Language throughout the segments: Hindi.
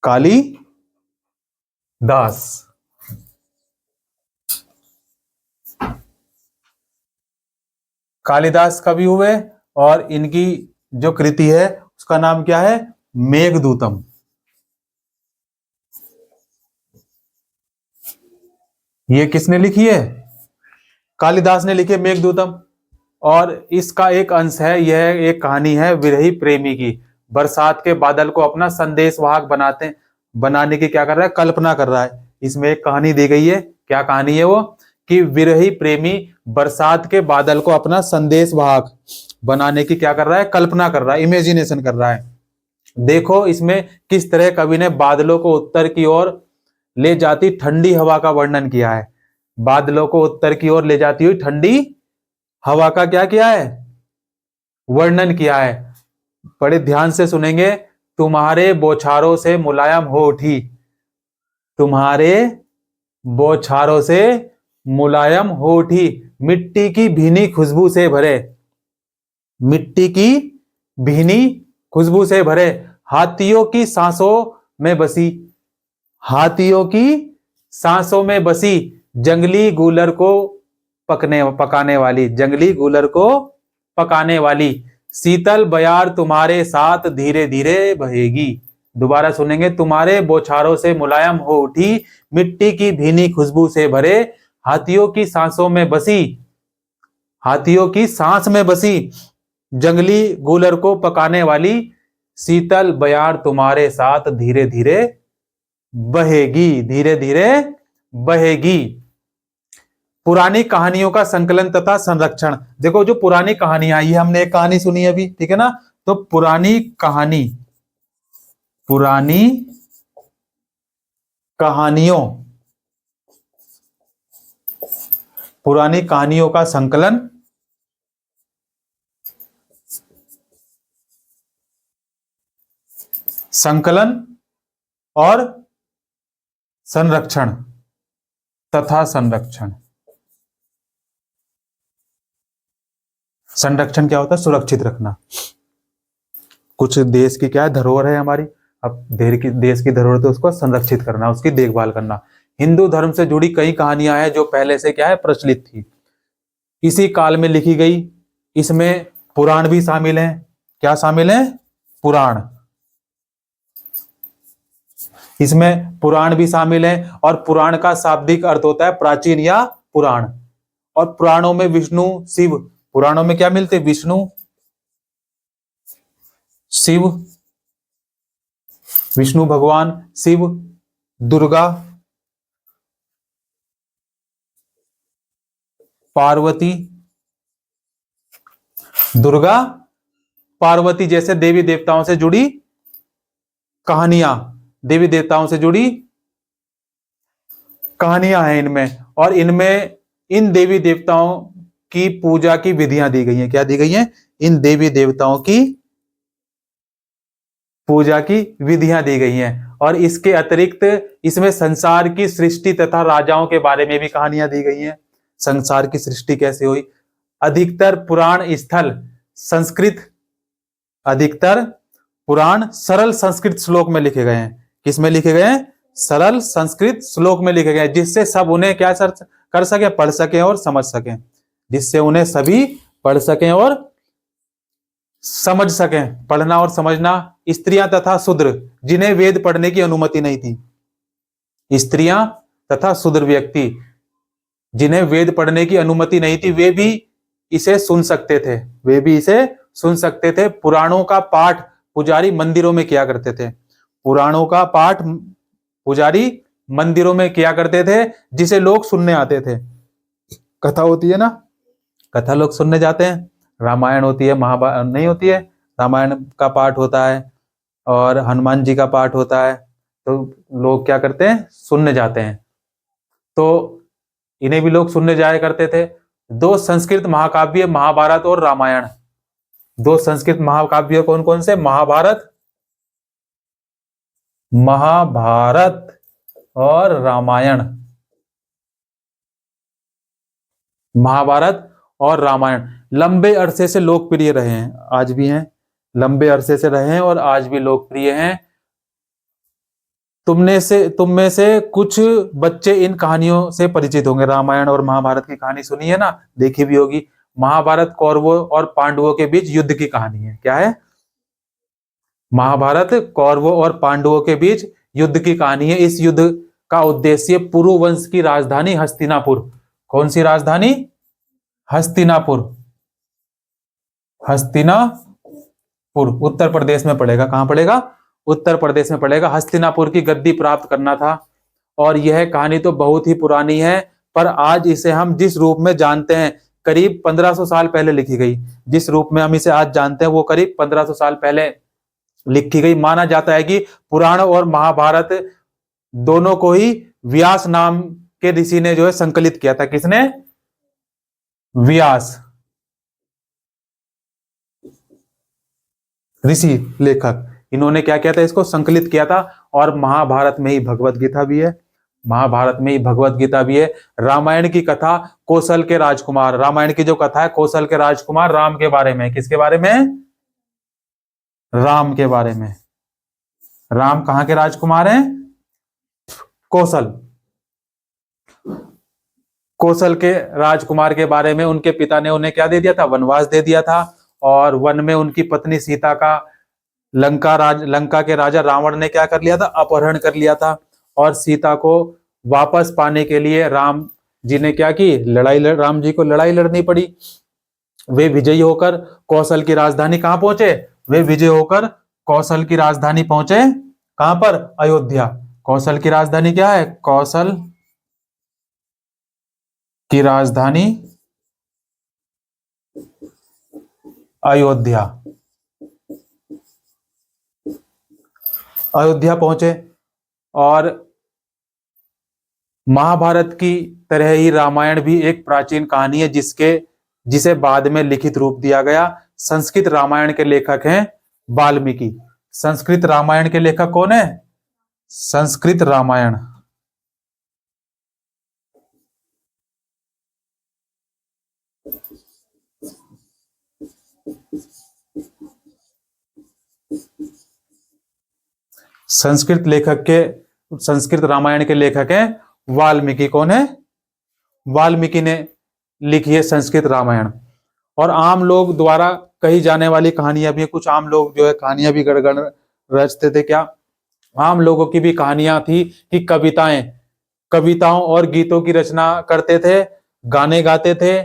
कालिदास। कालिदास कवि हुए और इनकी जो कृति है उसका नाम क्या है? मेघदूतम। ये किसने लिखी है? कालिदास ने लिखी है मेघदूतम। और इसका एक अंश है, यह एक कहानी है विरही प्रेमी की। बरसात के बादल को अपना संदेशवाहक बनाने की क्या कर रहा है? कल्पना कर रहा है। इसमें एक कहानी दी गई है। क्या कहानी है वो? कि विरही प्रेमी बरसात के बादल को अपना संदेशवाहक बनाने की क्या कर रहा है? कल्पना कर रहा है, इमेजिनेशन कर रहा है। देखो इसमें किस तरह कवि ने बादलों को उत्तर की ओर ले जाती ठंडी हवा का वर्णन किया है। बादलों को उत्तर की ओर ले जाती हुई ठंडी हवा का क्या किया है? वर्णन किया है। बड़े ध्यान से सुनेंगे। तुम्हारे बौछारों से मुलायम हो उठी, तुम्हारे बौछारों से मुलायम हो उठी, मिट्टी की भीनी खुशबू से भरे, मिट्टी की भीनी खुशबू से भरे, हाथियों की सांसों में बसी, हाथियों की सांसों में बसी, जंगली गूलर को पकाने वाली, जंगली गूलर को पकाने वाली, शीतल बयार तुम्हारे साथ धीरे धीरे बहेगी। दोबारा सुनेंगे। तुम्हारे बौछारों से मुलायम हो उठी, मिट्टी की भीनी खुशबू से भरे, हाथियों की सांसों में बसी, हाथियों की सांस में बसी, जंगली गूलर को पकाने वाली, शीतल बयार तुम्हारे साथ धीरे धीरे बहेगी, धीरे धीरे बहेगी। पुरानी कहानियों का संकलन तथा संरक्षण। देखो जो पुरानी कहानियां, ये हमने एक कहानी सुनी अभी, ठीक है ना? तो पुरानी कहानियों का संकलन और संरक्षण तथा संरक्षण। संरक्षण क्या होता है? सुरक्षित रखना। कुछ देश की क्या है? धरोहर है हमारी। अब देश की धरोहर तो उसको संरक्षित करना, उसकी देखभाल करना। हिंदू धर्म से जुड़ी कई कहानियां हैं जो पहले से क्या है? प्रचलित थी, इसी काल में लिखी गई। इसमें पुराण भी शामिल हैं। क्या शामिल है? पुराण। इसमें पुराण भी शामिल है। और पुराण का शाब्दिक अर्थ होता है प्राचीन या पुराण। और पुराणों में विष्णु शिव, पुराणों में क्या मिलते? विष्णु शिव, विष्णु भगवान, शिव, दुर्गा, पार्वती, दुर्गा पार्वती जैसे देवी देवताओं से जुड़ी कहानियां, देवी देवताओं से जुड़ी कहानियां हैं इनमें। और इनमें इन देवी देवताओं की पूजा की विधियां दी गई हैं। क्या दी गई हैं? इन देवी देवताओं की पूजा की विधियां दी गई हैं। और इसके अतिरिक्त इसमें संसार की सृष्टि तथा राजाओं के बारे में भी कहानियां दी गई हैं। संसार की सृष्टि कैसे हुई। अधिकतर पुराण स्थल संस्कृत, अधिकतर पुराण सरल संस्कृत श्लोक में लिखे गए हैं। किस में लिखे गए हैं? सरल संस्कृत श्लोक में लिखे गए, जिससे सब उन्हें क्या कर सके? पढ़ सके और समझ सके, जिससे उन्हें सभी पढ़ सकें और समझ सकें। पढ़ना और समझना। स्त्रियां तथा शूद्र जिन्हें वेद पढ़ने की अनुमति नहीं थी, स्त्रियां तथा शूद्र व्यक्ति जिन्हें वेद पढ़ने की अनुमति नहीं थी, वे भी इसे सुन सकते थे, वे भी इसे सुन सकते थे। पुराणों का पाठ पुजारी मंदिरों में किया करते थे। पुराणों का पाठ पुजारी मंदिरों में किया करते थे, जिसे लोग सुनने आते थे। कथा होती है ना, कथा लोग सुनने जाते हैं। रामायण होती है, महाभारत नहीं होती है, रामायण का पाठ होता है और हनुमान जी का पाठ होता है। तो लोग क्या करते हैं? सुनने जाते हैं। तो इन्हें भी लोग सुनने जाया करते थे। दो संस्कृत महाकाव्य महाभारत और रामायण। दो संस्कृत महाकाव्य कौन कौन से? महाभारत और रामायण। महाभारत और रामायण लंबे अरसे से लोकप्रिय रहे हैं, आज भी हैं। लंबे अरसे से रहे हैं और आज भी लोकप्रिय हैं। तुम में से कुछ बच्चे इन कहानियों से परिचित होंगे। रामायण और महाभारत की कहानी सुनी है ना, देखी भी होगी। महाभारत कौरवों और पांडवों के बीच युद्ध की कहानी है। क्या है? महाभारत कौरवों और पांडवों के बीच युद्ध की कहानी है। इस युद्ध का उद्देश्य पुरुवंश की राजधानी हस्तिनापुर, कौन सी राजधानी? हस्तिनापुर, हस्तिनापुर उत्तर प्रदेश में पड़ेगा। कहां पड़ेगा? उत्तर प्रदेश में पड़ेगा। हस्तिनापुर की गद्दी प्राप्त करना था। और यह कहानी तो बहुत ही पुरानी है, पर आज इसे हम जिस रूप में जानते हैं, करीब 1500 साल पहले लिखी गई। जिस रूप में हम इसे आज जानते हैं वो करीब 1500 साल पहले लिखी गई। माना जाता है कि पुराण और महाभारत दोनों को ही व्यास नाम के ऋषि ने जो है संकलित किया था। किसने? व्यास ऋषि, लेखक, इन्होंने क्या किया था? इसको संकलित किया था। और महाभारत में ही भगवत गीता भी है। महाभारत में ही भगवत गीता भी है। रामायण की कथा कौशल के राजकुमार, रामायण की जो कथा है कौशल के राजकुमार राम के बारे में। किसके बारे में? राम के बारे में। राम कहां के राजकुमार हैं? कौशल, कौशल के राजकुमार के बारे में। उनके पिता ने उन्हें क्या दे दिया था? वनवास दे दिया था। और वन में उनकी पत्नी सीता का लंका के राजा रावण ने क्या कर लिया था? अपहरण कर लिया था। और सीता को वापस पाने के लिए राम जी ने क्या की? राम जी को लड़ाई लड़नी पड़ी। वे विजयी होकर कौशल की राजधानी कहां पहुंचे? वे विजय होकर कौशल की राजधानी पहुंचे। कहां पर? अयोध्या। कौशल की राजधानी क्या है? कौशल की राजधानी अयोध्या। अयोध्या पहुंचे। और महाभारत की तरह ही रामायण भी एक प्राचीन कहानी है जिसे बाद में लिखित रूप दिया गया। संस्कृत रामायण के लेखक हैं वाल्मीकि। संस्कृत रामायण के लेखक कौन है? संस्कृत रामायण, संस्कृत रामायण के लेखक हैं वाल्मीकि। कौन है? वाल्मीकि ने लिखी है संस्कृत रामायण। और आम लोग द्वारा कही जाने वाली कहानियां भी, कुछ आम लोग जो है कहानियां भी गढ़ रचते थे। क्या? आम लोगों की भी कहानियां थी कि कविताओं और गीतों की रचना करते थे, गाने गाते थे,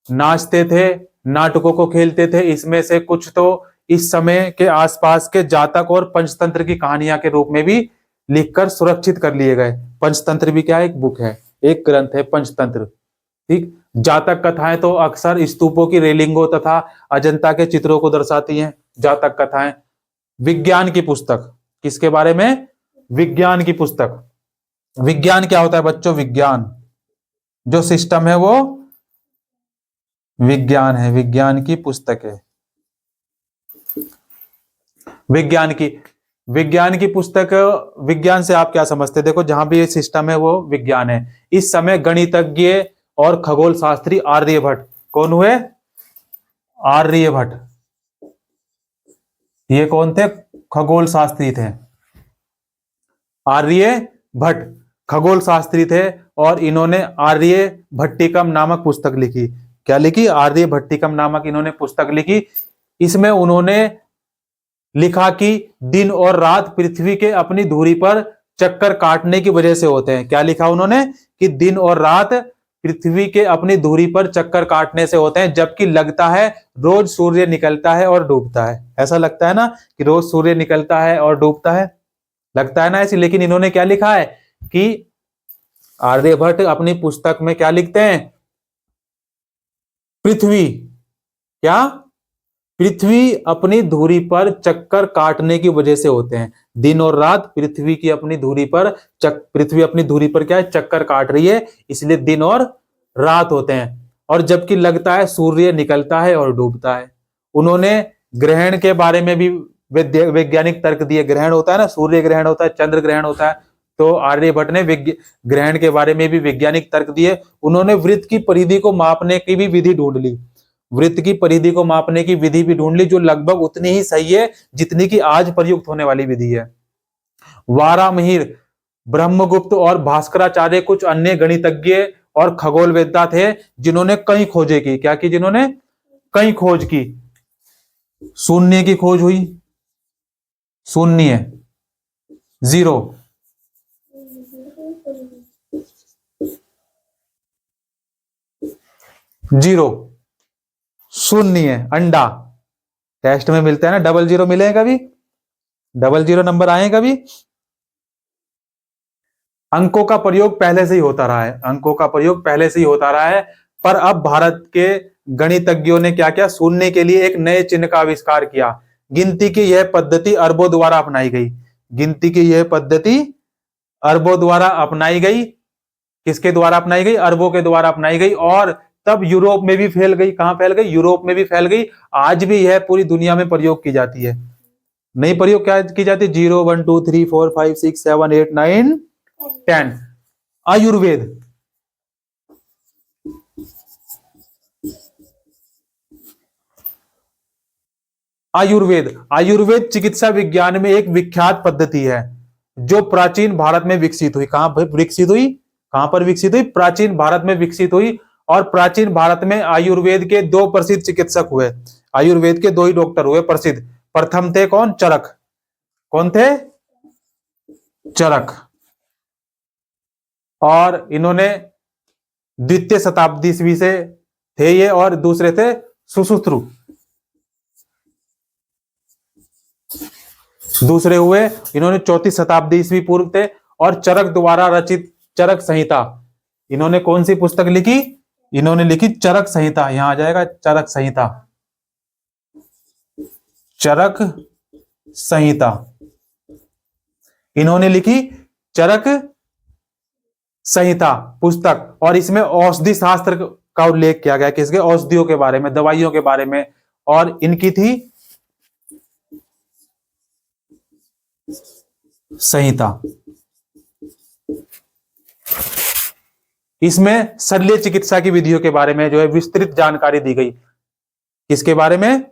नाचते थे, नाटकों को खेलते थे। इसमें से कुछ तो इस समय के आसपास के जातक और पंचतंत्र की कहानियां के रूप में भी लिखकर सुरक्षित कर लिए गए। पंचतंत्र भी क्या है? एक बुक है, एक ग्रंथ है पंचतंत्र। ठीक। जातक कथाएं तो अक्सर स्तूपों की रेलिंगों तथा अजंता के चित्रों को दर्शाती हैं। जातक कथाएं। विज्ञान की पुस्तक, किसके बारे में? विज्ञान की पुस्तक। विज्ञान क्या होता है बच्चों? विज्ञान जो सिस्टम है वो विज्ञान है। विज्ञान की पुस्तक है। विज्ञान की पुस्तक। विज्ञान से आप क्या समझते हैं? देखो, जहां भी ये सिस्टम है वो विज्ञान है। इस समय गणितज्ञ और खगोल शास्त्री आर्यभट्ट, कौन हुए? आर्यभट्ट। ये कौन थे? खगोल शास्त्री थे। आर्यभट्ट खगोल शास्त्री थे। और इन्होंने आर्यभट्टिकम नामक पुस्तक लिखी। क्या लिखी? आर्यभट्टिकम नामक इन्होंने पुस्तक लिखी। इसमें उन्होंने लिखा कि दिन और रात पृथ्वी के अपनी धुरी पर चक्कर काटने की वजह से होते हैं। क्या लिखा उन्होंने? कि दिन और रात पृथ्वी के अपनी धुरी पर चक्कर काटने से होते हैं, जबकि लगता है रोज सूर्य निकलता है और डूबता है। ऐसा लगता है ना कि रोज सूर्य निकलता है और डूबता है, लगता है ना ऐसी। लेकिन इन्होंने क्या लिखा है कि आर्यभट्ट अपनी पुस्तक में क्या लिखते हैं? पृथ्वी अपनी धुरी पर चक्कर काटने की वजह से होते हैं। दिन और रात पृथ्वी अपनी धुरी पर क्या है? चक्कर काट रही है, इसलिए दिन और रात होते हैं। और जबकि लगता है सूर्य निकलता है और डूबता है। उन्होंने ग्रहण के बारे में भी वैज्ञानिक तर्क दिए। ग्रहण होता है ना, सूर्य ग्रहण होता है, चंद्र ग्रहण होता है। तो आर्यभट्ट ने ग्रहण के बारे में भी वैज्ञानिक तर्क दिए। उन्होंने वृत्त की परिधि को मापने की भी विधि ढूंढ ली। वृत्त की परिधि को मापने की विधि भी ढूंढ ली, जो लगभग उतनी ही सही है जितनी की आज प्रयुक्त होने वाली विधि है। वारामिहिर, ब्रह्मगुप्त और भास्कराचार्य कुछ अन्य गणितज्ञ और खगोलवेत्ता थे जिन्होंने कई खोजें की। क्या की? जिन्होंने कई खोज की। शून्य की खोज हुई, शून्य, जीरो, जीरो, शून्य, अंडा। टेस्ट में मिलता है ना, डबल जीरो मिले कभी? डबल जीरो नंबर आए कभी? अंकों का प्रयोग पहले से ही होता रहा है, अंकों का प्रयोग पहले से ही होता रहा है, पर अब भारत के गणितज्ञों ने क्या किया? शून्य के लिए एक नए चिन्ह का आविष्कार किया। गिनती की यह पद्धति अरबों द्वारा अपनाई गई। गिनती की यह पद्धति अरबों द्वारा अपनाई गई। किसके द्वारा अपनाई गई? अरबों के द्वारा अपनाई गई। और तब यूरोप में भी फैल गई। कहां फैल गई? यूरोप में भी फैल गई। आज भी यह पूरी दुनिया में प्रयोग की जाती है। नई प्रयोग क्या की जाती है? 0 1 2 3 4 5 6 7 8 9 10। आयुर्वेद, आयुर्वेद, आयुर्वेद चिकित्सा विज्ञान में एक विख्यात पद्धति है जो प्राचीन भारत में विकसित हुई। कहां पर विकसित हुई? कहां पर विकसित हुई? प्राचीन भारत में विकसित हुई। और प्राचीन भारत में आयुर्वेद के दो प्रसिद्ध चिकित्सक हुए। आयुर्वेद के दो ही डॉक्टर हुए प्रसिद्ध। प्रथम थे कौन? चरक। कौन थे? चरक। और इन्होंने द्वितीय शताब्दी ईस्वी से थे ये, और दूसरे थे सुश्रुतु। दूसरे हुए, इन्होंने 34 शताब्दी ईस्वी पूर्व थे। और चरक द्वारा रचित चरक संहिता, इन्होंने कौन सी पुस्तक लिखी? इन्होंने लिखी चरक संहिता। यहां आ जाएगा चरक संहिता, चरक संहिता। इन्होंने लिखी चरक संहिता पुस्तक, और इसमें औषधि शास्त्र का उल्लेख किया गया। किसके? औषधियों के बारे में, दवाइयों के बारे में। और इनकी थी संहिता। इसमें शल्य चिकित्सा की विधियों के बारे में जो है विस्तृत जानकारी दी गई। किसके बारे में?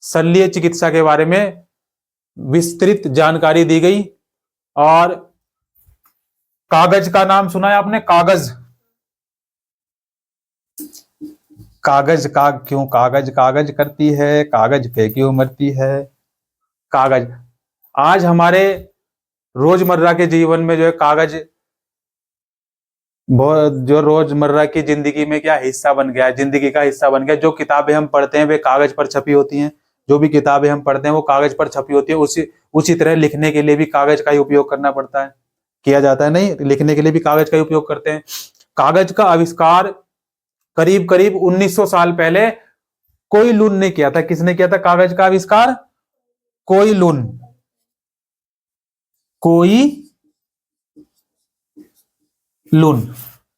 शल्य चिकित्सा के बारे में विस्तृत जानकारी दी गई। और कागज का नाम सुना है आपने? कागज, कागज का क्यों कागज कागज करती है, कागज पे क्यों मरती है? कागज आज हमारे रोजमर्रा के जीवन में जो है कागज बहुत, जो रोजमर्रा की जिंदगी में क्या हिस्सा बन गया है, जिंदगी का हिस्सा बन गया। जो किताबें हम पढ़ते हैं वे कागज पर छपी होती हैं। जो भी किताबें हम पढ़ते हैं वो कागज पर छपी होती है। उसी तरह लिखने के लिए भी कागज का ही उपयोग करना पड़ता है, किया जाता है। नहीं, लिखने के लिए भी कागज का ही उपयोग करते हैं। कागज का आविष्कार करीब करीब 1900 साल पहले कोई लून ने किया था। किसने किया था कागज का आविष्कार? कोई लून।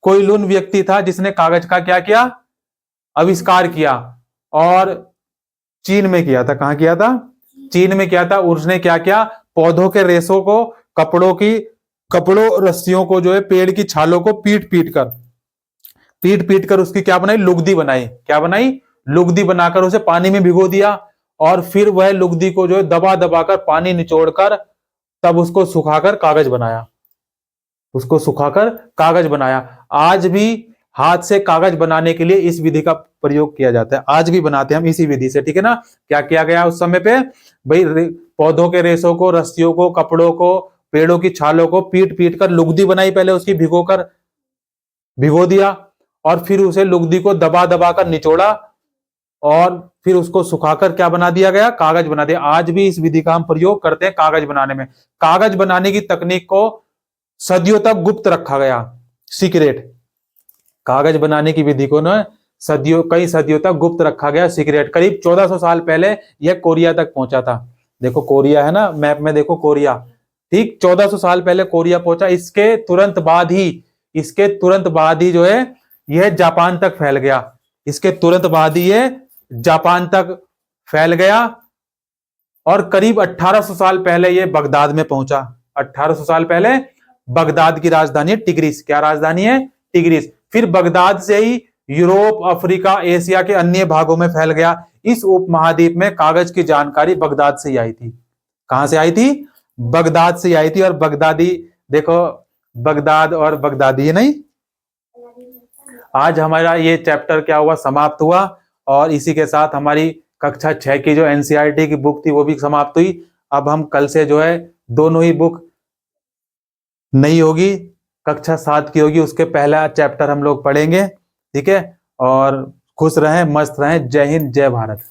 कोई लून व्यक्ति था जिसने कागज का क्या किया? आविष्कार किया। और चीन में किया था। कहां किया था? चीन में किया था। उसने क्या किया? पौधों के रेशों को, कपड़ों रस्सियों को जो है, पेड़ की छालों को पीट पीट कर उसकी क्या बनाई? लुगदी बनाई। क्या बनाई? लुगदी बनाकर उसे पानी में भिगो दिया। और फिर वह लुगदी को जो है दबा दबा कर, पानी निचोड़कर, तब उसको सुखाकर कागज बनाया। उसको सुखाकर कागज बनाया। आज भी हाथ से कागज बनाने के लिए इस विधि का प्रयोग किया जाता है। आज भी बनाते हैं हम इसी विधि से, ठीक है ना? क्या किया गया उस समय पे? भाई पौधों के रेशों को, रस्सियों को, कपड़ों को, पेड़ों की छालों को पीट पीट कर लुगदी बनाई। पहले उसकी भिगो दिया, और फिर उसे लुगदी को दबा दबा कर निचोड़ा, और फिर उसको सुखाकर क्या बना दिया गया? कागज बना दिया। आज भी इस विधि का हम प्रयोग करते हैं कागज बनाने में। कागज बनाने की तकनीक को सदियों तक गुप्त रखा गया, सीक्रेट। कागज बनाने की विधि को ना कई सदियों तक गुप्त रखा गया, सीक्रेट। करीब 1400 साल पहले यह कोरिया तक पहुंचा था। देखो कोरिया है ना, मैप में देखो कोरिया, ठीक 1400 साल पहले कोरिया पहुंचा। इसके तुरंत बाद ही जो है यह जापान तक फैल गया। इसके तुरंत बाद ही यह जापान तक फैल गया। और करीब 1800 साल पहले यह बगदाद में पहुंचा। 1800 साल पहले बगदाद की राजधानी है टिग्रिस। क्या राजधानी है? टिग्रिस। फिर बगदाद से ही यूरोप, अफ्रीका, एशिया के अन्य भागों में फैल गया। इस उपमहाद्वीप में कागज की जानकारी बगदाद से ही आई थी। कहां से आई थी? बगदाद से आई थी, और बगदादी देखो, बगदाद और बगदादी है नहीं। आज हमारा ये चैप्टर क्या हुआ, समाप्त हुआ, और इसी के साथ हमारी कक्षा 6 की जो एनसीईआरटी की बुक थी वो भी समाप्त हुई। अब हम कल से जो है दोनों ही बुक नहीं होगी, कक्षा 7 की होगी, उसके पहला चैप्टर हम लोग पढ़ेंगे। ठीक है, और खुश रहें, मस्त रहें। जय हिंद, जय भारत।